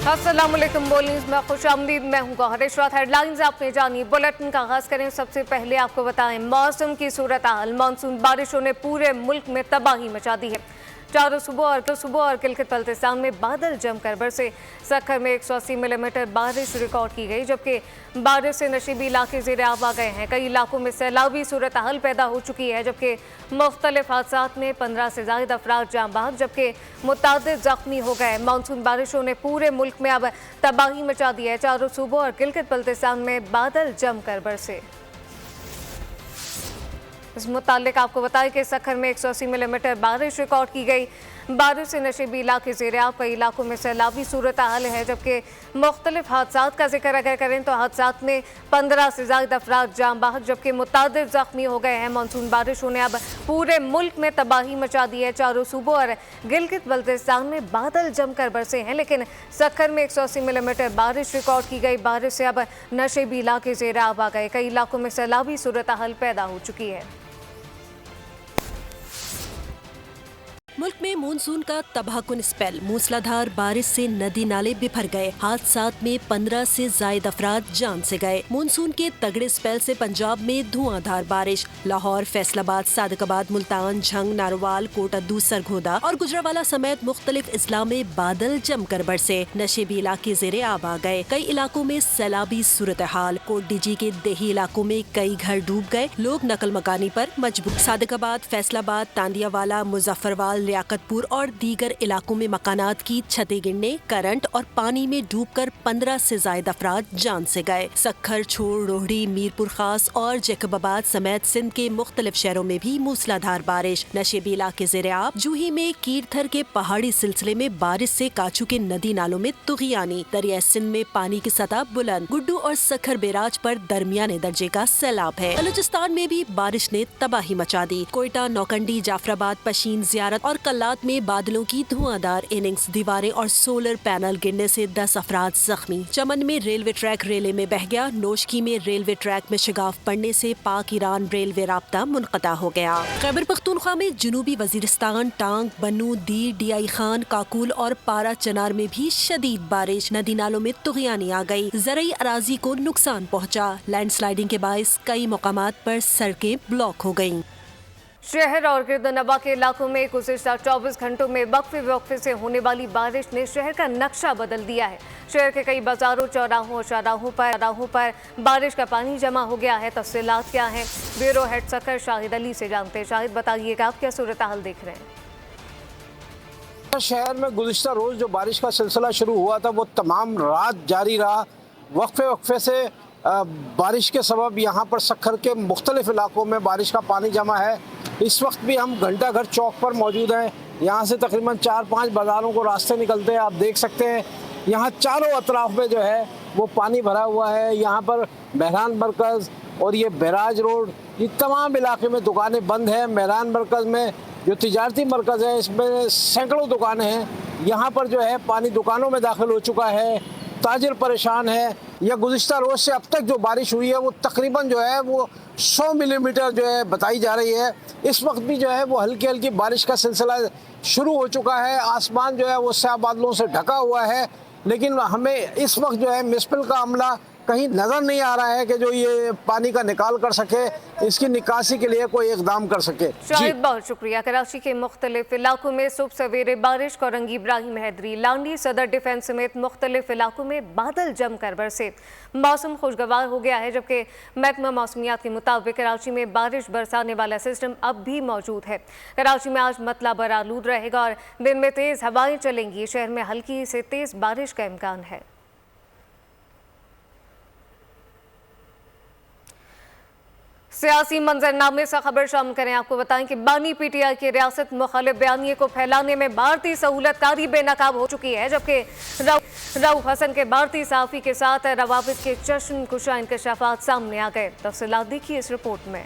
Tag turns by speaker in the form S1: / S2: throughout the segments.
S1: अस्सलाम वालेकुम बोलिंग में खुशामदीद। मैं हूँ गौहर इशरात। हेडलाइंस आपने जानी। बुलेटिन का आगाज करें। सबसे पहले आपको बताएं मौसम की सूरत हाल। मानसून बारिशों ने पूरे मुल्क में तबाही मचा दी है। चारों सुबह और किलकत बल्तिस्तान में बादल जमकर बरसे। सक्खर में 180 मिलीमीटर बारिश रिकॉर्ड की गई, जबकि बारिश से नशीबी इलाके ज़ेर आब आ गए हैं। कई इलाकों में सैलाबी सूरत हाल पैदा हो चुकी है, जबकि मुख्तलिफ हादसात में 15 से ज़ायद अफराद जाँ बहक, जबकि मुतादिद ज़ख्मी हो गए। मानसून बारिशों ने पूरे मुल्क में अब तबाही मचा दी है। चारों सूबों और किलकत बल्तिस्तान में बादल जमकर बरसे। इस मुतालिक आपको बताएं कि सक्खर में 180 मिलीमीटर बारिश रिकॉर्ड की गई। बारिश से नशीबी इलाके ज़ेर आब, कई इलाकों में सैलाबी सूरत हाल है, जबकि मुख्तलिफ हादसात का जिक्र अगर करें तो हादसात में 15 से ज़ायद अफराद जाँ बहक, जबकि मुतादिद ज़ख्मी हो गए हैं। मानसून बारिशों ने अब पूरे मुल्क में तबाही मचा दी है। चारों सूबों और गिलगित बल्तिस्तान में बादल जमकर बरसे हैं, लेकिन सक्खर में 180 मिलीमीटर बारिश रिकॉर्ड की गई। बारिश से अब नशीबी इलाके ज़ेर आब आ गए। कई इलाकों में सैलाबी सूरत हाल पैदा हो चुकी है।
S2: मुल्क में मानसून का तबाहकुन स्पेल। मूसलाधार बारिश से नदी नाले बिफर गए। हादसात में 15 से जायद अफराद जान से गए। मानसून के तगड़े स्पेल से पंजाब में धुआंधार बारिश। लाहौर, फैसलाबाद, सादिकाबाद, मुल्तान, झंग, नारोवाल, कोटद्दू, सरगोदा और गुजरावाला समेत मुख्तलिफ अजला में बादल जमकर बरसे। नशेबी इलाके ज़ेरे आब आ गए। कई इलाकों में सैलाबी सूरत हाल। कोट डीजी के देही इलाकों में कई घर डूब गए। लोग नकल मकानी पर मजबूर। सादिकाबाद, फैसलाबाद, तांदियावाला, मुजफ्फरवाल, लियाकतपुर और दीगर इलाकों में मकानात की छतें गिरने, करंट और पानी में डूबकर 15 से जायद अफराद जान से गए। सक्खर, छोड़, रोहड़ी, मीरपुर खास और जैकबाबाद समेत सिंध के मुख्तलिफ शहरों में भी मूसलाधार बारिश। नशेबी इलाके ज़ेरे आब। जूही में कीरथर के पहाड़ी सिलसिले में बारिश से काचू के नदी नालों में तुग़यानी। दरिया सिंध में पानी की सतह बुलंद। गुड्डू और सक्खर बैराज पर दरमियाने दर्जे का सैलाब है। बलूचिस्तान में भी बारिश ने तबाही मचा दी। कोयटा, नौकंडी, जाफराबाद, पशीन, जियारत और कल्लात में बादलों की धुआंधार इनिंग्स। दीवारें और सोलर पैनल गिरने से 10 अफराद जख्मी। चमन में रेलवे ट्रैक रेले में बह गया। नोशकी में रेलवे ट्रैक में शिगाफ पड़ने से पाक ईरान रेलवे राब्ता मुनक़ता हो गया। खैबर पख्तूनख्वा में जनूबी वजीरिस्तान, टांग, बन्नू, दीर, डियाई खान, काकुल और पारा चनार में भी शदीद बारिश। नदी नालों में तुग़यानी आ गई। ज़रई अराजी को नुकसान पहुँचा। लैंडस्लाइडिंग के बायस कई मकामात पर सड़कें ब्लॉक हो गयी।
S1: शहर और गिरदनवा के इलाकों में गुज़िश्ता 24 घंटों में वक्फे से होने वाली बारिश ने शहर का नक्शा बदल दिया है। शहर के कई बाजारों, चौराहों और शाहराहों पर बारिश का पानी जमा हो गया है। तफसीलात क्या हैं, ब्यूरो हेड सक्खर शाहिद अली से जानते हैं। शाहिद, बताइएगा आप क्या सूरत हाल देख रहे हैं?
S3: शहर में गुज़िश्ता रोज़ जो बारिश का सिलसिला शुरू हुआ था वो तमाम रात जारी रहा। वक्फे से बारिश के सबब यहाँ पर सक्खर के मुख्तलिफ इलाकों में बारिश का पानी जमा है। इस वक्त भी हम घंटा घर चौक पर मौजूद हैं। यहाँ से तकरीबन 4-5 बाज़ारों को रास्ते निकलते हैं। आप देख सकते हैं यहाँ चारों अतराफ में जो है वो पानी भरा हुआ है। यहाँ पर मेहरान मरकज़ और ये बैराज रोड, ये तमाम इलाके में दुकानें बंद हैं। मेहरान मरकज़ में जो तिजारती मरकज़ है इसमें सैकड़ों दुकानें हैं। यहाँ पर जो है पानी दुकानों में दाखिल हो चुका है। ताजिर परेशान है। यह गुज़िश्ता रोज़ से अब तक जो बारिश हुई है वो तकरीबन जो है वो 100 मिलीमीटर जो है बताई जा रही है। इस वक्त भी जो है वो हल्की हल्की बारिश का सिलसिला शुरू हो चुका है। आसमान जो है वो स्याह बादलों से ढका हुआ है, लेकिन हमें इस वक्त जो है मिसपिल का अमला कहीं नज़र नहीं आ रहा है कि जो ये पानी का निकाल कर सके, इसकी निकासी के लिए कोई इक़दाम कर सके।
S1: शाहिद, बहुत शुक्रिया। कराची के मुख्तलिफ इलाकों में सुबह सवेरे बारिश। कोरंगी, इब्राहिम हैदरी, लांडी, सदर डिफेंस समेत मुख्तलिफ इलाकों में बादल जमकर बरसे। मौसम खुशगवार हो गया है, जबकि महकमा मौसमियात के मुताबिक कराची में बारिश बरसाने वाला सिस्टम अब भी मौजूद है। कराची में आज मतला बर आलूद रहेगा और दिन में तेज़ हवाएं चलेंगी। शहर में हल्की से तेज़ बारिश का इम्कान है। सियासी मंजरनामे से खबर शामिल करें। आपको बताएं कि बानी पीटीआई की रियासत मुखालिफ बयानिए को फैलाने में भारतीय सहूलतकारी बेनकाब हो चुकी है, जबकि रऊफ हसन के भारतीय सहाफ़ी के साथ रवाबित के चश्म कुशा इंकशाफात सामने आ गए। तफसीलात देखिए इस रिपोर्ट में।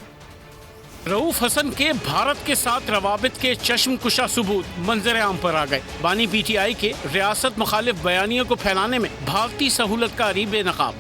S4: रऊफ हसन के भारत के साथ रवाबित के चश्म कुशा सबूत मंजर आम पर आ गए। बानी पीटीआई के रियासत मुखालिफ बयानियों को फैलाने में भारतीय सहूलतकारी बेनकाब।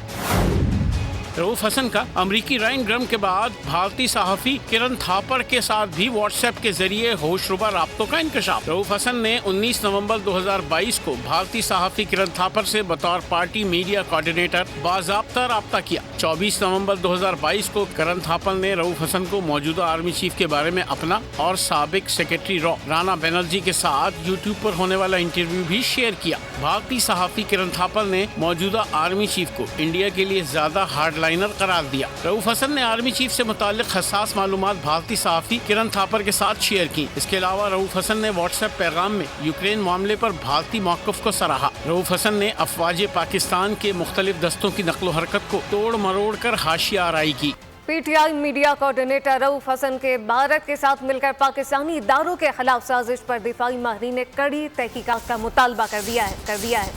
S4: रऊफ हसन का अमरीकी राइन ग्रम के बाद भारतीय सहाफी किरण थापर के साथ भी व्हाट्सएप के जरिए होशरुबा राब्तों का इंकशाफ। रऊफ हसन ने 19 नवंबर 2022 को भारतीय सहाफी किरण थापर से बतौर पार्टी मीडिया कोऑर्डिनेटर बाज़ाब्ता राब्ता किया। 24 नवंबर 2022 को किरण थापर ने रऊफ हसन को मौजूदा आर्मी चीफ के बारे में अपना और साबिक सेक्रेटरी रॉ राणा बनर्जी के साथ यूट्यूब पर होने वाला इंटरव्यू भी शेयर किया। भारतीय सहाफी किरण थापर ने मौजूदा आर्मी चीफ को इंडिया के लिए ज्यादा हार्डलाइनर करार दिया। रऊफ हसन ने आर्मी चीफ से मुताल्लिक हसास मालूमात भारतीय सहाफी किरण थापर के साथ शेयर की। इसके अलावा रऊफ हसन ने व्हाट्सएप पैगाम में यूक्रेन मामले पर भारतीय मौक़िफ़ को सराहा। रऊफ हसन ने अफवाज पाकिस्तान के मुख्तलिफ दस्तों की नकलो हरकत को तोड़ मरोड़ कर हाशिया आराई की।
S1: PTI media coordinator Rauf Hasan के भारत के साथ मिलकर पाकिस्तानी इदारों के खिलाफ साजिश पर दिफाई माहिरीन ने कड़ी तहकीकात का मुतालबा कर दिया है।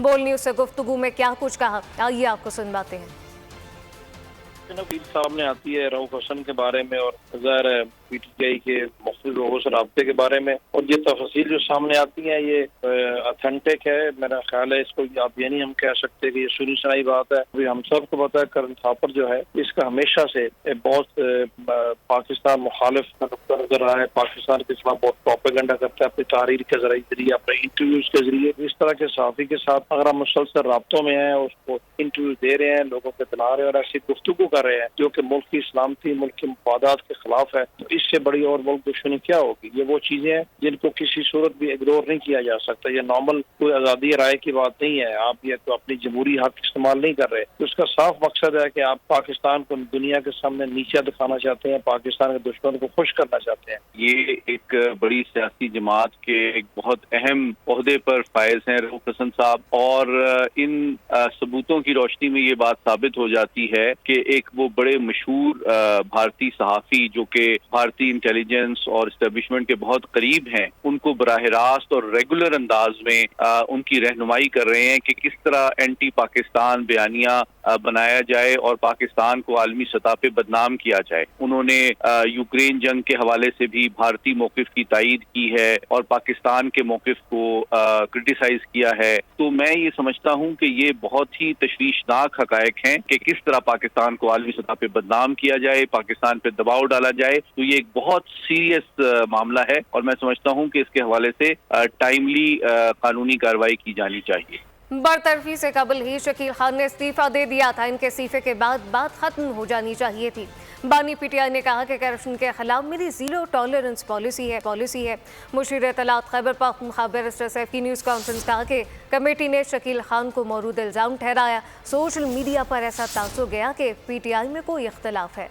S1: बोल न्यूज़ से गुफ्तगू में क्या कुछ कहा, आइए आपको सुनवाते हैं।
S5: सामने आती है रऊफ हसन के बारे में और ज़ाहिर है पीटीआई के मुख्तलिफ लोगों से राब्ते के बारे में, और ये तफसील जो सामने आती है ये ऑथेंटिक है। मेरा ख्याल है इसको आप ये नहीं हम कह सकते कि ये सुनी सुनाई बात है। अभी हम सबको पता है किरण थापर जो है इसका हमेशा से बहुत पाकिस्तान मुखालिफ नजर रहा है, पाकिस्तान के खिलाफ बहुत प्रोपेगेंडा करता है अपनी तहरीर के जरिए, अपने इंटरव्यूज के जरिए। इस तरह के सहाफ़ी के साथ अगर हम मुसलसल राब्तों में हैं, उसको इंटरव्यू दे रहे हैं, लोगों को दिला रहे हैं और ऐसी गुफ्तगू कर रहे हैं जो कि मुल्क की सलामती, मुल्क के मफादात के खिलाफ है, तो इससे बड़ी और मुल्क दुश्मनी क्या होगी। ये वो चीजें हैं जिनको किसी सूरत भी इग्नोर नहीं किया जा सकता। ये नॉर्मल कोई आज़ादी राय की बात नहीं है। आप ये तो अपनी जमहूरी हक इस्तेमाल नहीं कर रहे, तो उसका साफ मकसद है कि आप पाकिस्तान को दुनिया के सामने नीचा दिखाना चाहते हैं, पाकिस्तान के दुश्मन को खुश करना चाहते हैं।
S6: ये एक बड़ी सियासी जमात के एक बहुत अहम ओहदे पर फायज हैं रऊफ हसन साहब, और इन सबूतों की रोशनी में ये बात साबित हो जाती है कि एक वो बड़े मशहूर भारतीय सहाफ़ी जो कि भारतीय इंटेलिजेंस और इस्टेब्लिशमेंट के बहुत करीब हैं, उनको बराह रास्त और रेगुलर अंदाज में उनकी रहनुमाई कर रहे हैं कि किस तरह एंटी पाकिस्तान बयानिया बनाया जाए और पाकिस्तान को आलमी सतह पे बदनाम किया जाए। उन्होंने यूक्रेन जंग के हवाले से भी भारतीय मौक़िफ़ की तायीद की है और पाकिस्तान के मौक़िफ़ को क्रिटिसाइज किया है। तो मैं ये समझता हूँ कि ये बहुत ही तशवीशनाक हक़ाइक़ हैं कि किस तरह पाकिस्तान को आलमी सतह पे बदनाम किया जाए, पाकिस्तान पे दबाव डाला जाए। तो ये एक बहुत सीरियस मामला है और मैं समझता हूँ कि इसके हवाले से टाइमली कानूनी कार्रवाई की जानी चाहिए।
S1: बरतरफी से कबल ही शकील खान ने इस्तीफा दे दिया था। इनके इस्तीफे के बाद बात खत्म हो जानी चाहिए थी। बानी पीटीआई ने कहा कि करप्शन के खिलाफ मेरी जीरो टॉलरेंस पॉलिसी है। मुशीर इत्तलात खैबर पख्तूनख्वा बैरिस्टर सैफ की न्यूज़ कॉन्फ्रेंस कहा कि कमेटी ने शकील खान को मौरूद इल्ज़ाम ठहराया। सोशल मीडिया पर ऐसा तासुर गया कि पीटीआई में कोई इख्तलाफ है।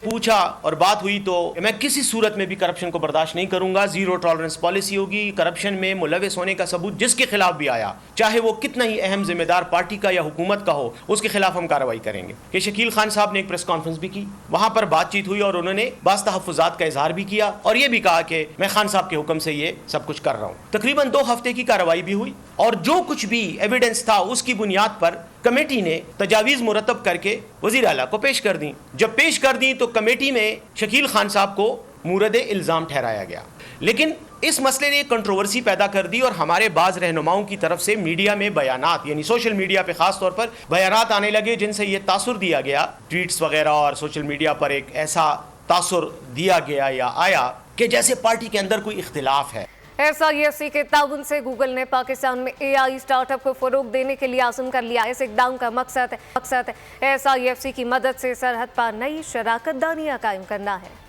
S7: पूछा और बात हुई तो मैं किसी सूरत में भी करप्शन को बर्दाश्त नहीं करूंगा, जीरो टॉलरेंस पॉलिसी होगी। करप्शन में मुलविस होने का सबूत जिसके खिलाफ भी आया, चाहे वो कितना ही अहम जिम्मेदार पार्टी का या हुकूमत का हो, उसके खिलाफ हम कार्रवाई करेंगे। कि शकील खान साहब ने एक प्रेस कॉन्फ्रेंस भी की, वहां पर बातचीत हुई और उन्होंने बाज़ तहफ़्फ़ुज़ात का इजहार भी किया और ये भी कहा कि मैं खान साहब के हुक्म से ये सब कुछ कर रहा हूँ। तकरीबन 2 हफ्ते की कार्रवाई भी हुई और जो कुछ भी एविडेंस था उसकी बुनियाद पर कमेटी ने तजावीज़ मुरतब करके वज़ीर आला को पेश कर दी। जब पेश कर दी तो कमेटी में शकील खान साहब को मूरद इल्ज़ाम ठहराया गया, लेकिन इस मसले ने कंट्रोवर्सी पैदा कर दी और हमारे बाज़ रहनुमाओं की तरफ से मीडिया में बयानात, यानी सोशल मीडिया पे ख़ास तौर पर बयानात आने लगे जिनसे ये तासुर दिया गया, ट्वीट्स वगैरह और सोशल मीडिया पर एक ऐसा तासुर दिया गया या आया कि जैसे पार्टी के अंदर कोई इख्तिलाफ है।
S1: SIFC के ताउन से गूगल ने पाकिस्तान में AI स्टार्टअप को फरोग देने के लिए आज़म कर लिया। इस इक़दाम का मकसद SIFC की मदद से सरहद पर नई शराकत दानियाँ कायम करना है।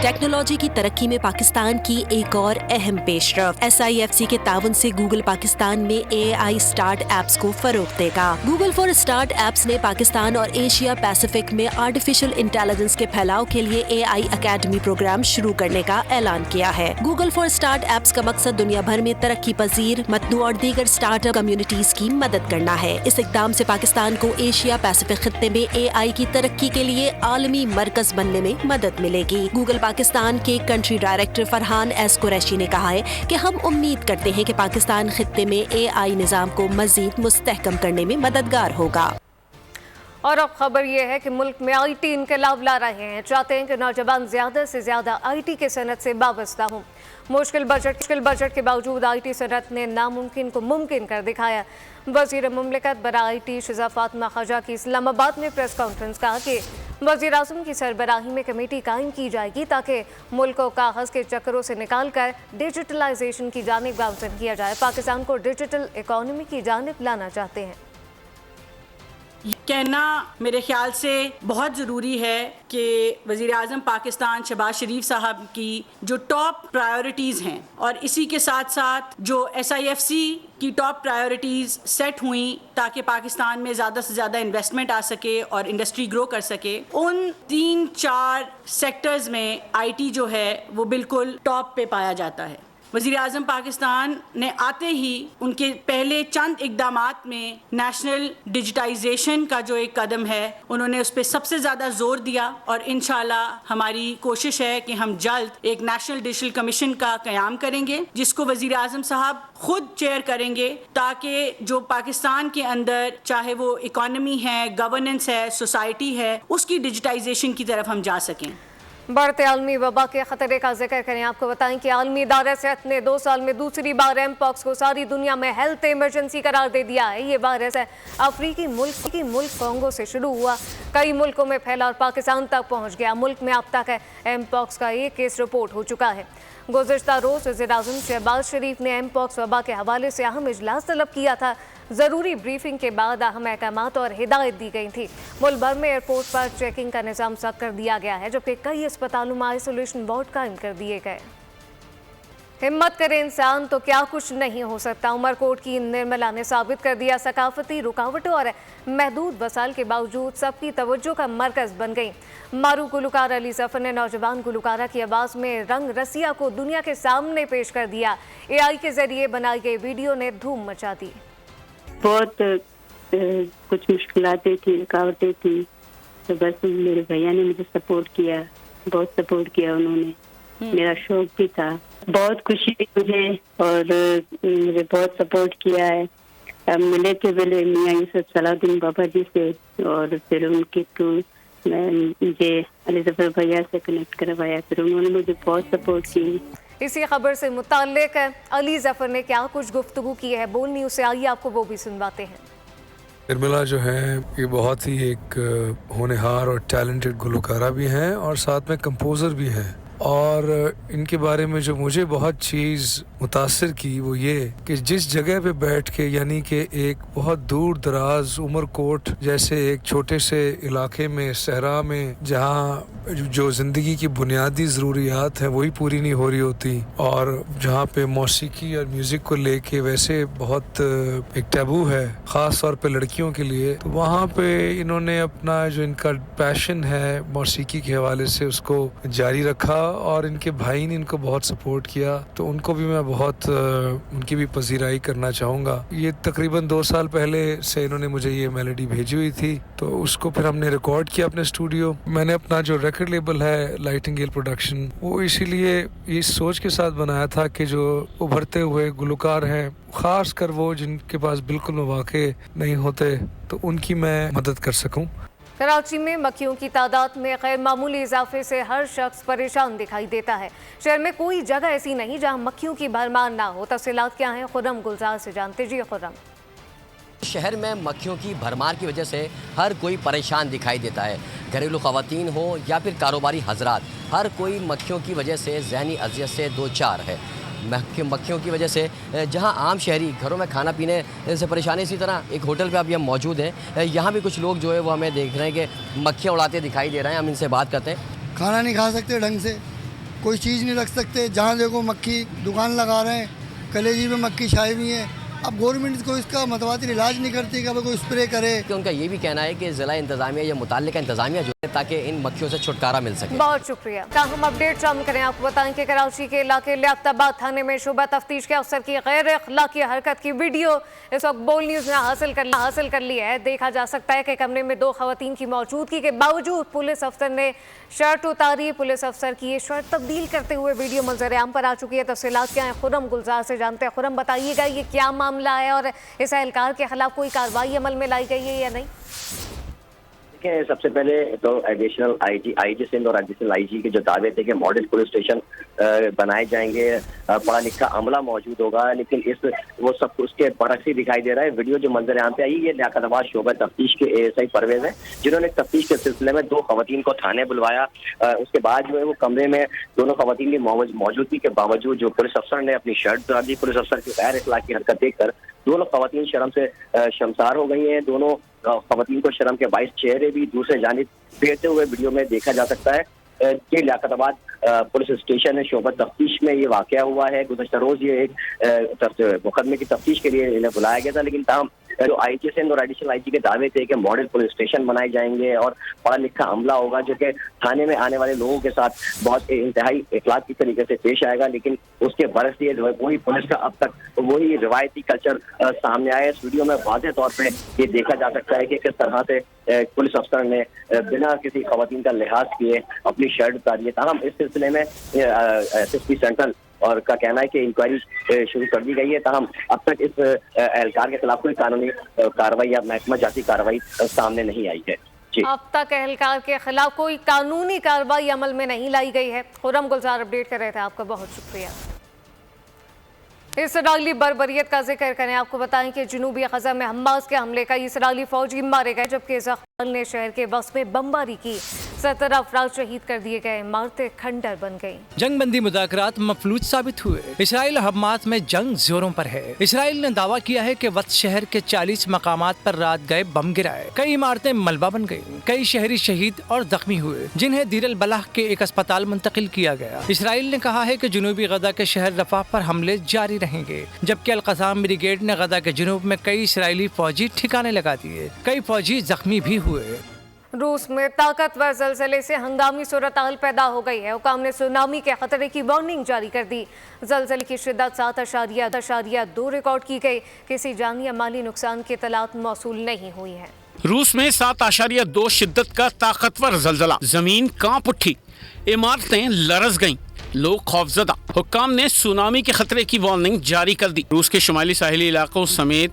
S2: टेक्नोलॉजी की तरक्की में पाकिस्तान की एक और अहम पेशरफ। SIFC के ताउन से गूगल पाकिस्तान में AI स्टार्ट एप्स को फरोग देगा। गूगल फॉर स्टार्ट एप्स ने पाकिस्तान और एशिया पैसिफिक में आर्टिफिशियल इंटेलिजेंस के फैलाव के लिए AI अकेडमी प्रोग्राम शुरू करने का ऐलान किया है। गूगल फॉर स्टार्ट एप्स का मकसद दुनिया भर में तरक्की पजीर, मतनू और दीगर स्टार्टअप कम्युनिटीज की मदद करना है। इस इक़दाम से पाकिस्तान को एशिया पैसिफिक खित्ते में AI की तरक्की के लिए आलमी मरकज बनने में मदद मिलेगी। गूगल पाकिस्तान के country director Farhan S Qureshi ने कहा है कि हम उम्मीद करते हैं कि पाकिस्तान खित्ते में AI निज़ाम को मज़ीद मुस्तहकम करने में मददगार होगा।
S1: اور اب خبر یہ ہے کہ ملک میں آئی ٹی انقلاب لا رہے ہیں، چاہتے ہیں کہ نوجوان زیادہ سے زیادہ آئی ٹی کے صنعت سے وابستہ ہوں۔ مشکل بجٹ کے باوجود آئی ٹی صنعت نے ناممکن کو ممکن کر دکھایا۔ وزیر مملکت برائے آئی ٹی شہزاد فاطمہ خواجہ کی اسلام آباد میں پریس کانفرنس کہا کہ وزیر اعظم کی سربراہی میں کمیٹی قائم کی جائے گی تاکہ ملک کو کاغذ کے چکروں سے نکال کر ڈیجیٹلائزیشن کی جانب گامزن کیا جائے۔ پاکستان کو ڈیجیٹل اکانومی کی جانب لانا چاہتے ہیں۔
S8: کہنا میرے خیال سے بہت ضروری ہے کہ وزیر اعظم پاکستان شہباز شریف صاحب کی جو ٹاپ پرائیورٹیز ہیں اور اسی کے ساتھ ساتھ جو SIFC کی ٹاپ پرائیورٹیز سیٹ ہوئیں تاکہ پاکستان میں زیادہ سے زیادہ انویسٹمنٹ آ سکے اور انڈسٹری گرو کر سکے، ان 3-4 سیکٹرز میں آئی ٹی جو ہے وہ بالکل ٹاپ پہ پایا جاتا ہے۔ وزیر اعظم پاکستان نے آتے ہی ان کے پہلے چند اقدامات میں نیشنل ڈیجیٹائزیشن کا جو ایک قدم ہے انہوں نے اس پہ سب سے زیادہ زور دیا، اور انشاءاللہ ہماری کوشش ہے کہ ہم جلد ایک نیشنل ڈیجیٹل کمیشن کا قیام کریں گے جس کو وزیر اعظم صاحب خود چیئر کریں گے، تاکہ جو پاکستان کے اندر چاہے وہ اکانومی ہے، گورننس ہے، سوسائٹی ہے، اس کی ڈیجیٹائزیشن کی طرف ہم جا سکیں۔
S1: بڑھتے عالمی وبا کے خطرے کا ذکر کریں، آپ کو بتائیں کہ عالمی ادارہ صحت نے 2 سال میں دوسری بار ایم پاکس کو ساری دنیا میں ہیلتھ ایمرجنسی قرار دے دیا ہے۔ یہ وائرس افریقی ملک کانگو سے شروع ہوا، کئی ملکوں میں پھیلا اور پاکستان تک پہنچ گیا۔ ملک میں اب تک ایم پاکس کا 1 کیس رپورٹ ہو چکا ہے۔ گزشتہ روز وزیر اعظم شہباز شریف نے ایم پاکس وبا کے حوالے سے اہم اجلاس طلب کیا تھا۔ ضروری بریفنگ کے بعد اہم احکامات اور ہدایت دی گئی تھی۔ ملک بھر میں ایئرپورٹ پر چیکنگ کا نظام سخت کر دیا گیا ہے، جبکہ کئی اسپتالوں میں آئسولیشن وارڈ قائم کر دیے گئے۔ ہمت کرے انسان تو کیا کچھ نہیں ہو سکتا، عمر کوٹ کی نرملا نے ثابت کر دیا۔ ثقافتی رکاوٹوں اور محدود وسائل کے باوجود سب کی توجہ کا مرکز بن گئی۔ معروف گلوکار علی ظفر نے نوجوان گلوکارہ کی آواز میں رنگ رسیہ کو دنیا کے سامنے پیش کر دیا۔ AI کے ذریعے بنائی گئی ویڈیو نے دھوم مچا دی۔
S9: بہت کچھ مشکلاتیں تھیں، رکاوٹیں تھیں، تو بس میرے بھیا نے مجھے سپورٹ کیا، بہت سپورٹ کیا انہوں نے، میرا شوق بھی تھا۔ بہت خوشی ہوئی مجھے، اور مجھے بہت سپورٹ کیا ہے۔ ملے تھے پہلے میاں یوسف صلاح الدین بابا جی سے، اور پھر ان کے تھرو مجھے علی ظفر بھیا سے کنیکٹ کروایا، پھر انہوں نے مجھے بہت سپورٹ کی۔
S1: اسی خبر سے متعلق علی ظفر نے کیا کچھ گفتگو کی ہے بول نیوز سے، آئیے آپ کو وہ بھی سنواتے ہیں۔
S10: نرملا جو ہے یہ بہت ہی ایک ہونہار اور ٹیلنٹڈ گلوکارہ بھی ہیں اور ساتھ میں کمپوزر بھی ہیں، اور ان کے بارے میں جو مجھے بہت چیز متاثر کی وہ یہ کہ جس جگہ پہ بیٹھ کے، یعنی کہ ایک بہت دور دراز عمر کوٹ جیسے ایک چھوٹے سے علاقے میں، صحرا میں، جہاں جو زندگی کی بنیادی ضروریات ہیں وہی پوری نہیں ہو رہی ہوتی، اور جہاں پہ موسیقی اور میوزک کو لے کے ویسے بہت ایک ٹیبو ہے خاص طور پہ لڑکیوں کے لیے، تو وہاں پہ انہوں نے اپنا جو ان کا پیشن ہے موسیقی کے حوالے سے اس کو جاری رکھا، اور ان کے بھائی نے ان کو بہت سپورٹ کیا، تو ان کو بھی میں بہت ان کی بھی پذیرائی کرنا چاہوں گا۔ یہ تقریباً 2 سال پہلے سے انہوں نے مجھے یہ میلوڈی بھیجی ہوئی تھی، تو اس کو پھر ہم نے ریکارڈ کیا اپنے اسٹوڈیو۔ میں نے اپنا جو ریکارڈ لیبل ہے لائٹنگیل پروڈکشن، وہ اسی لیے اس سوچ کے ساتھ بنایا تھا کہ جو ابھرتے ہوئے گلوکار ہیں، خاص کر وہ جن کے پاس بالکل مواقع نہیں ہوتے، تو ان کی میں مدد کر سکوں۔
S1: کراچی میں مکھیوں کی تعداد میں غیر معمولی اضافے سے ہر شخص پریشان دکھائی دیتا ہے۔ شہر میں کوئی جگہ ایسی نہیں جہاں مکھیوں کی بھرمار نہ ہو۔ تفصیلات کیا ہیں خرم گلزار سے جانتے جی خرم۔
S11: شہر میں مکھیوں کی بھرمار کی وجہ سے ہر کوئی پریشان دکھائی دیتا ہے، گھریلو خواتین ہو یا پھر کاروباری حضرات، ہر کوئی مکھیوں کی وجہ سے ذہنی اذیت سے دوچار ہے۔ مکھیوں کی وجہ سے جہاں عام شہری گھروں میں کھانا پینے سے پریشانی، اسی طرح ایک ہوٹل پہ ابھی ہم موجود ہیں، یہاں بھی کچھ لوگ جو ہے وہ ہمیں دیکھ رہے ہیں کہ مکھیاں اڑاتے دکھائی دے رہے ہیں۔ ہم ان سے بات کرتے ہیں۔
S12: کھانا نہیں کھا سکتے ڈھنگ سے، کوئی چیز نہیں رکھ سکتے، جہاں دیکھو مکھی دکان لگا رہے ہیں، کلیجی میں مکھی چھائی ہوئی ہیں۔ اب گورنمنٹ کو اس کا متواتر علاج نہیں کرتی کہ کوئی اسپرے کرے۔
S11: ان کا یہ بھی کہنا ہے کہ ضلع انتظامیہ یا متعلقہ انتظامیہ جو ہے تاکہ ان مکھیوں سے چھٹکارا مل سکے۔
S1: بہت شکریہ۔ تاہم اپڈیٹ شامل کریں، آپ کو بتائیں کہ کراچی کے علاقے لیاقت آباد تھانے میں شعبہ تفتیش کے افسر کی غیر اخلاقی حرکت کی ویڈیو اس وقت بول نیوز نے حاصل کر لی ہے۔ دیکھا جا سکتا ہے کہ کمرے میں 2 خواتین کی موجودگی کے باوجود پولیس افسر نے شرٹ اتاری۔ پولیس افسر کی یہ شرٹ تبدیل کرتے ہوئے ویڈیو منظر عام پر آ چکی ہے۔ تفصیلات کیا ہیں خرم گلزار سے جانتے ہیں۔ خرم بتائیے گا یہ کیا معاملہ ہے اور اس اہلکار کے خلاف کوئی کارروائی عمل میں لائی گئی ہے یا نہیں؟
S13: دیکھیں سب سے پہلے تو ایڈیشنل آئی جی سندھ اور ایڈیشنل آئی جی کے جو دعوے تھے کہ ماڈل پولیس اسٹیشن بنائے جائیں گے، پڑھا لکھا عملہ موجود ہوگا، لیکن وہ سب اس کے برعکس ہی دکھائی دے رہا ہے۔ ویڈیو جو منظر عام پہ آئی یہ لیاقت آباد شعبہ تفتیش کے ASI پرویز ہیں، جنہوں نے تفتیش کے سلسلے میں 2 خواتین کو تھانے بلوایا۔ اس کے بعد جو ہے وہ کمرے میں دونوں خواتین کی موجودگی کے باوجود جو پولیس افسر نے اپنی شرٹ اتار دی۔ پولیس افسر کی غیر اخلاقی حرکت دیکھ کر دونوں خواتین شرم سے شرمسار ہو گئی ہیں۔ دونوں خواتین کو شرم کے باعث چہرے بھی دوسرے جانب پھیرتے ہوئے ویڈیو میں دیکھا جا سکتا ہے کہ لیاقت آباد پولیس اسٹیشن شعبہ تفتیش میں یہ واقعہ ہوا ہے۔ گزشتہ روز یہ ایک مقدمے کی تفتیش کے لیے انہیں بلایا گیا تھا، لیکن تاہم جو آئی جی سندھ اور ایڈیشنل آئی جی کے دعوے تھے کہ ماڈل پولیس اسٹیشن بنائے جائیں گے اور پڑھا لکھا عملہ ہوگا جو کہ تھانے میں آنے والے لوگوں کے ساتھ بہت انتہائی اخلاقی طریقے سے پیش آئے گا، لیکن اس کے برعکس یہ وہی پولیس کا اب تک وہی روایتی کلچر سامنے آیا ہے۔ اس ویڈیو میں واضح طور پہ یہ دیکھا جا سکتا ہے کہ کس طرح سے پولیس افسر نے بنا کسی خواتین کا لحاظ کیے اپنی شرٹ اتاری ہے۔ تاہم اس سلسلے میں SSP سینٹرل اور کا کہنا ہے کہ انکوائری شروع کر دی گئی ہے، تاہم اب تک اس اہلکار کے خلاف کوئی قانونی کارروائی یا محکمہ جاتی کارروائی سامنے نہیں آئی ہے۔
S1: اب تک اہلکار کے خلاف کوئی قانونی کارروائی عمل میں نہیں لائی گئی ہے۔ خرم گلزار اپڈیٹ کر رہے تھے، آپ کا بہت شکریہ۔ اسرائیلی بربریت کا ذکر کریں، آپ کو بتائیں کہ جنوبی غزہ میں حماس کے حملے کا اسرائیلی فوجی مارے گئے، جبکہ اسرائیل نے شہر کے وسط میں بمباری کی۔ 17 افراد شہید کر دیے گئے، عمارتیں کھنڈر بن گئیں۔
S14: جنگ بندی مذاکرات مفلوج ثابت ہوئے۔ اسرائیل اور حماس میں جنگ زوروں پر ہے۔ اسرائیل نے دعویٰ کیا ہے کہ وسط شہر کے 40 مقامات پر رات گئے بم گرائے، کئی عمارتیں ملبہ بن گئیں، کئی شہری شہید اور زخمی ہوئے، جنہیں دیر البلح کے ایک اسپتال منتقل کیا گیا۔ اسرائیل نے کہا ہے کہ جنوبی غزہ کے شہر رفح پر حملے جاری رہیں گے، جبکہ القسام بریگیڈ نے غزہ کے جنوب میں کئی اسرائیلی فوجی ٹھکانے لگا دیے، کئی فوجی زخمی بھی ہوئے۔
S1: روس میں طاقتور زلزلے سے ہنگامی صورتحال پیدا ہو گئی ہے۔ حکام نے سونامی کے خطرے کی وارننگ جاری کر دی۔ زلزلے کی شدت 7.2 ریکارڈ کی گئی۔ کسی جانی یا مالی نقصان کی اطلاعات موصول نہیں ہوئی ہیں۔
S4: روس میں 7.2 شدت کا طاقتور زلزلہ، زمین کانپ اٹھی، عمارتیں لرز گئیں، لوگ خوفزدہ۔ حکام نے سونامی کے خطرے کی وارننگ جاری کر دی۔ روس کے شمالی ساحلی علاقوں سمیت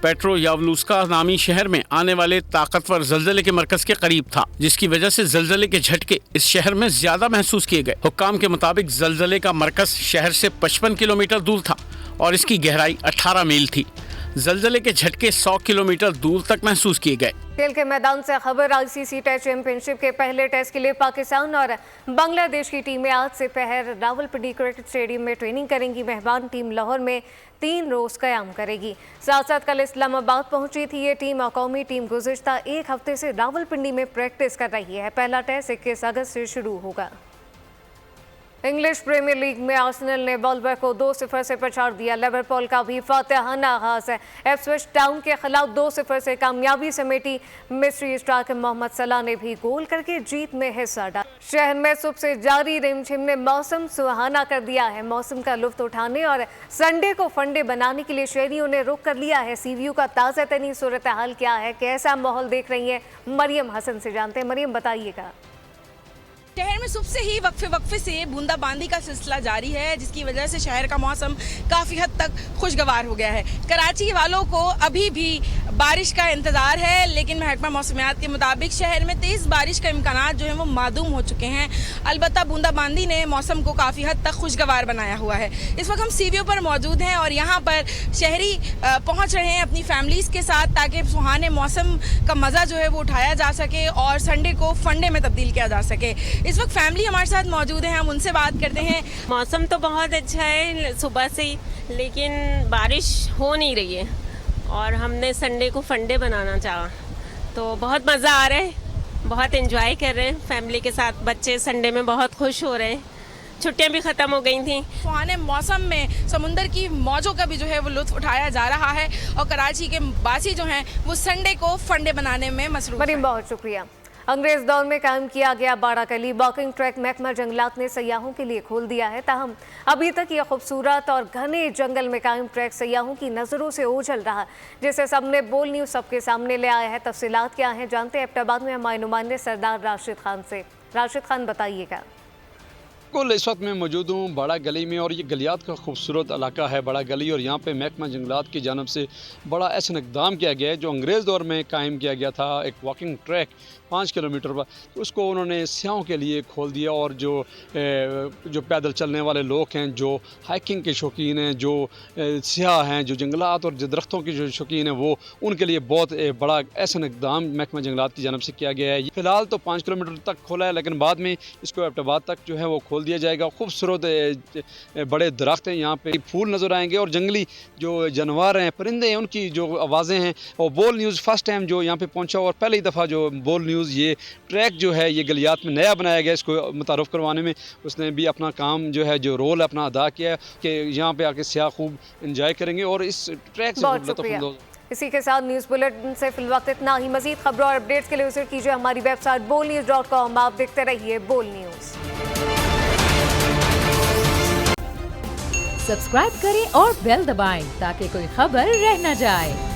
S4: پیٹرو یاولوسکا نامی شہر میں آنے والے طاقتور زلزلے کے مرکز کے قریب تھا، جس کی وجہ سے زلزلے کے جھٹکے اس شہر میں زیادہ محسوس کیے گئے۔ حکام کے مطابق زلزلے کا مرکز شہر سے 55 کلومیٹر دور تھا اور اس کی گہرائی 18 میل تھی۔ زلزلے کے جھٹکے 100 کلومیٹر دور تک محسوس کیے گئے۔
S1: کھیل کے میدان سے خبر، ICC ٹیسٹ چیمپئن شپ کے پہلے ٹیسٹ کے لیے پاکستان اور بنگلہ دیش کی ٹیمیں آج سے پہر راولپنڈی کرکٹ اسٹیڈیم میں ٹریننگ کریں گی۔ مہمان ٹیم لاہور میں 3 روز قیام کرے گی۔ ساتھ ساتھ کل اسلام آباد پہنچی تھی یہ ٹیم، اور قومی ٹیم گزشتہ 1 ہفتے سے راولپنڈی میں پریکٹس کر رہی ہے۔ پہلا ٹیسٹ 21 اگست سے شروع ہوگا۔ انگلش پریمیئر لیگ میں آرسنل نے وولور کو 2-0 سے پچھاڑ دیا۔ لیورپول کا بھی فاتحانہ آغاز ہے۔ ایپسوچ ٹاؤن کے خلاف 2-0 سے کامیابی سمیٹی۔ مصری اسٹرائکر محمد صلاح نے بھی گول کر کے جیت میں حصہ ڈالا۔ شہر میں صبح سے جاری رمجھم نے موسم سہانا کر دیا ہے۔ موسم کا لطف اٹھانے اور سنڈے کو فنڈے بنانے کے لیے شہریوں نے رخ کر لیا ہے۔ سی وی یو کا تازہ ترین صورتحال کیا ہے، کیسا ماحول دیکھ رہی ہیں، مریم حسن سے جانتے ہیں۔ مریم بتائیے گا۔
S15: شہر میں صبح سے ہی وقفے سے بوندا باندی کا سلسلہ جاری ہے، جس کی وجہ سے شہر کا موسم کافی حد تک خوشگوار ہو گیا ہے۔ کراچی والوں کو ابھی بھی بارش کا انتظار ہے، لیکن محکمہ موسمیات کے مطابق شہر میں تیز بارش کا امکانات جو ہیں وہ معدوم ہو چکے ہیں۔ البتہ بوندا باندی نے موسم کو کافی حد تک خوشگوار بنایا ہوا ہے۔ اس وقت ہم سی وی او پر موجود ہیں اور یہاں پر شہری پہنچ رہے ہیں اپنی فیملیز کے ساتھ، تاکہ سہانے موسم کا مزہ جو ہے وہ اٹھایا جا سکے اور سنڈے کو فنڈے میں تبدیل کیا جا سکے۔ اس وقت فیملی ہمارے ساتھ موجود ہیں، ہم ان سے بات کرتے ہیں۔
S16: موسم تو بہت اچھا ہے صبح سے ہی، لیکن بارش ہو نہیں رہی ہے اور ہم نے سنڈے کو فنڈے بنانا چاہا، تو بہت مزہ آ رہا ہے، بہت انجوائے کر رہے ہیں فیملی کے ساتھ۔ بچے سنڈے میں بہت خوش ہو رہے ہیں، چھٹیاں بھی ختم ہو گئی تھیں۔
S15: سہانے موسم میں سمندر کی موجوں کا بھی جو ہے وہ لطف اٹھایا جا رہا ہے اور کراچی کے باسی جو ہیں وہ سنڈے کو فنڈے بنانے میں مصروف ہیں۔
S1: مریم بہت شکریہ۔ انگریز دور میں قائم کیا گیا باڑہ کلی واکنگ ٹریک محکمہ جنگلات نے سیاحوں کے لیے کھول دیا ہے، تاہم ابھی تک یہ خوبصورت اور گھنے جنگل میں قائم ٹریک سیاحوں کی نظروں سے اوجھل رہا، جسے سب نے بول نیوز سب کے سامنے لے آیا ہے۔ تفصیلات کیا ہیں جانتے ہیں ایبٹ آباد میں ہمارے نمائندے سردار راشد خان سے۔ راشد خان بتائیے گا۔
S17: बिल्कुल इस वक्त मैं मौजूद हूँ बड़ा गली में, और ये गलियात का खूबसूरत इलाका है बड़ा गली, और यहाँ पे महकमा जंगलात की जानब से बड़ा ऐसा इक़दाम किया गया है जो अंग्रेज़ दौर में कायम किया गया था, एक वॉकिंग ट्रैक 5 किलोमीटर पर, तो उसको उन्होंने सियाहों के लिए खोल दिया। और जो पैदल चलने वाले लोग हैं, जो हाइकिंग के शौकीन हैं, जो सियाह हैं, जो जंगलात और जो दरख्तों के जो शौकीन हैं, वो उनके लिए बहुत बड़ा ऐसा इक़दाम महकमा जंगलात की जानब से किया गया है। फ़िलहाल तो 5 किलोमीटर तक खोला है, लेकिन बाद में इसको एबटाबाद तक जो है वो खोल दिया जाएगा। खूबसूरत बड़े दरख्त हैं, यहाँ पे फूल नज़र आएंगे, और जंगली जो जानवर हैं, परिंदे हैं, उनकी जो आवाज़ें हैं। और बोल न्यूज़ फर्स्ट टाइम जो यहाँ पे पहुँचा, और पहली दफ़ा जो बोल न्यूज़ ये ट्रैक जो है ये गलियात में नया बनाया गया, इसको मुतारफ़ करवाने में उसने भी अपना काम जो है, जो रोल अपना अदा किया कि यहाँ पे आके सियाह खूब एंजॉय करेंगे और इस ट्रैक से लुत्फ़।
S1: इसी के साथ न्यूज़ बुलेटिन से फिलवक्त इतना ही। मज़ीद खबरों और अपडेट्स के लिए विजिट कीजिए हमारी वेबसाइट bolnews.com। आप देखते रहिए बोल न्यूज़।
S18: सब्सक्राइब करें और बेल दबाएं ताकि कोई खबर रह न जाए।